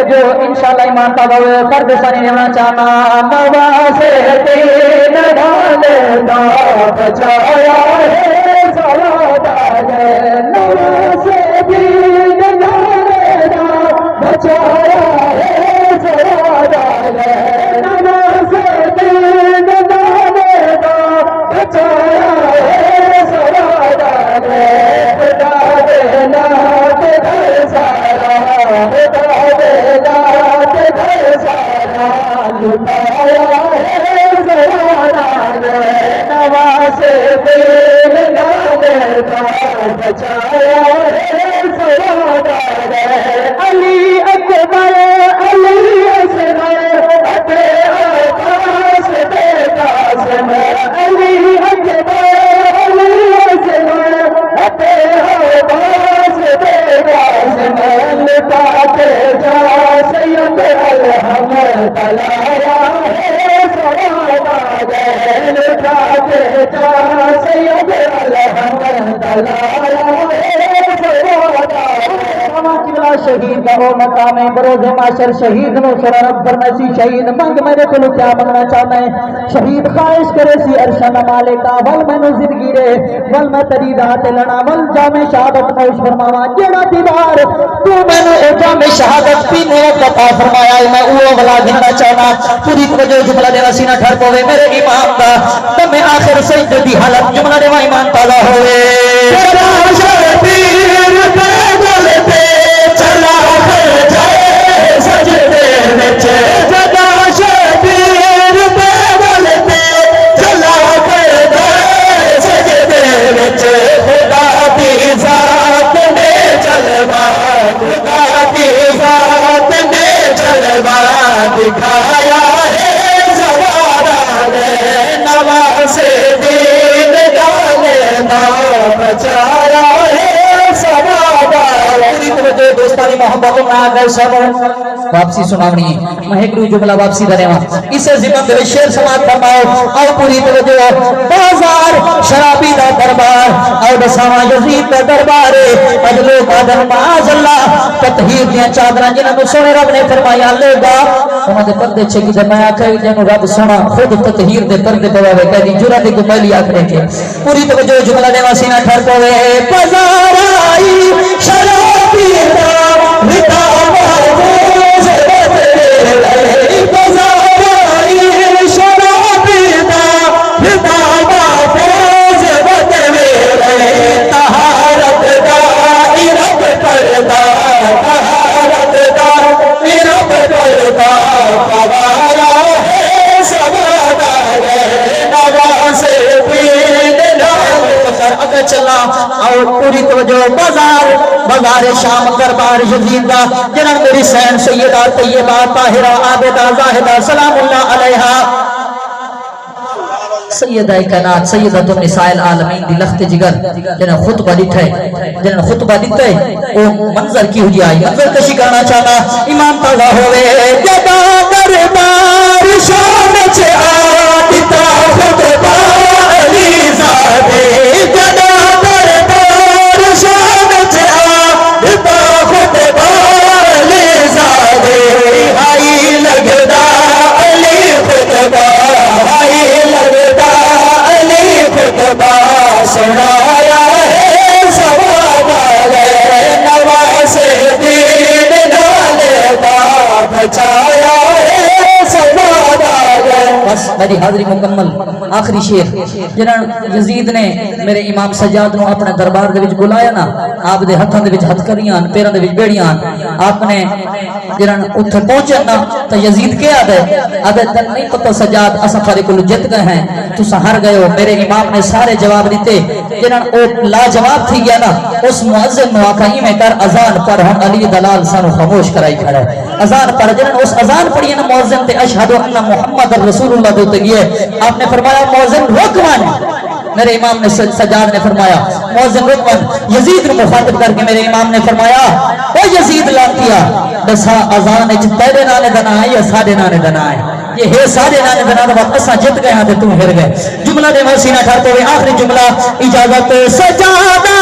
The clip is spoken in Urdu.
توجہ انشاءاللہ ایمان تازہ ہوئے فرد ثانی لینا چاہنا نوازے دین ڈالے دا بچایا ہے سوادار نوازے دین ڈالے دا بچایا ہے سوادار نوازے دین ڈالے دا بچایا ہے سوادار خدا دینا کے گھر سارا خدا دینا کے گھر سارا لٹایا ہے سوادار نوازے دین ڈالے دا بچایا ہے سوادار علی اکبر علی اصغر اتے آقاس بے قاسم علی اکبر علی اصغر اتے آقاس بے قاسم لٹا کے جا سید الحمد لایا ہے سوادار لٹا کے جا سید الحمد لایا ہے سوادار شہید کا وہ مقام ہے بروز معاشر شہید نو سر رب نسی شہید منگ میرے کو کیا منگنا چاہتا ہے شہید خواہش کرے سی ارشد مالکا ول مینو زندگی رے ول میں تری رات لڑا ول جام شہادت نوش فرماوا جڑا دیوار تو مینو اے جام شہادت پینے عطا فرمایا ہے میں وہ والا گھننا چاہنا پوری توجہ جملہ دینا سینہ ٹھڑ پوے میرے امام دا تم آخر سجدے دی حالت جملہ دینا ایمان تازہ ہوئے چلا شبیر پہ بولتے چلا کر جائے سجدے وچ جدا شبیر پہ بولتے چلا کر جائے سجدے وچ خدا دی ذات نے جلوہ خدا دی ذات نے جلوہ دکھایا ہے سوادار نوازے دین ڈالے دا بچایا ہے سوادار پوری توجہ دوستانی محبت میں آگئے سب واپسی سناونی ہے میں ایک روی جملہ واپسی دنے وہاں اسے ذمہ دے شیر سماعت فرماؤ اور پوری توجہ بازار شرابی دا دربار اور بساما یزید دا دربار اجلو قادر معاذ اللہ تطہیر دیا چادران جنہاں تو سونے رب نے فرمایا لے گا انہوں نے پردے چھے کی جمعہ کہی جنہوں رب سونا خود تطہیر دے پردے پواوے کہہ دی جرہ دے گمالی آکھنے کے پوری توجہ جملہ نے واسینہ ٹھر پوے بازار آئی شرابی دا رتا محفوظ بدلے بازار آئی شرابی دا رتا محفوظ بدلے طہارت دا عرب پردہ طہارت دا عرب پردہ پوارا ہے سوادار نوازے دین ڈالے اگر چلا اور پوری توجہ بازار شام دربار یزید دا جنہاں میری سین سیدہ طیبہ طاہرہ عابدہ زاہدہ سلام اللہ علیہا سیدہ کائنات سیدۃ النساء العالمین دی لخت جگر جنہاں خطبہ دیتا ہے وہ منظر کی ہوئی آئی منظر کشی کرنا چاہتا امام تازہ ہوئے جدا دربار شام چھے آدتا خطبہ علی زادے جدا دربار شام چھے آدتا خطبہ علی زادے آئی لگدا علی خطبہ آئی لگدا علی خطبہ سنایا ہے سوادار نوازے دین ڈالے دا بچایا ہے سوادار بس میری حاضری مکمل آخری شیر جنہاں یزید نے میرے امام سجاد نو اپنے دربار دے وچ بلایا نا آپ دے ہتھاں دے وچ ہتھکڑیاں پیراں دے وچ بیڑیاں آپ نے جنہاں اوتھے پہنچے نا تو یزید کے آدھے تن نہیں پتہ سجاد اساں سارے کول جت گئے ہیں تساں ہار گئے ہو میرے امام نے سارے جواب دیتے جنہاں او لا جواب تھی گیا نا اس مؤذن نو آکھائی میں کر اذان پر ہم علی دلال سانو خاموش کرائی کھڑا ہے اذان پر جنہاں اس اذان پڑھی نا مؤذن تے اشہد ان محمد رسول اللہ دوتے گئے آپ نے فرمایا مؤذن رکمن میرے امام نے سجاد نے فرمایا مؤذن رکمن یزید نے مخاطب کر کے میرے امام نے فرمایا او یزید لانتیا دسا اذان اچ تیرے نانے دنا ہے یا ساڑے نانے دنا ہے یہ ہے ساڑے نانے دنا دا وقت اساں جت گئے ہاں تے تم ہر گئے جملہ دے وسینہ ٹھہرتے ہوئے آخری جملہ اجازت سجادہ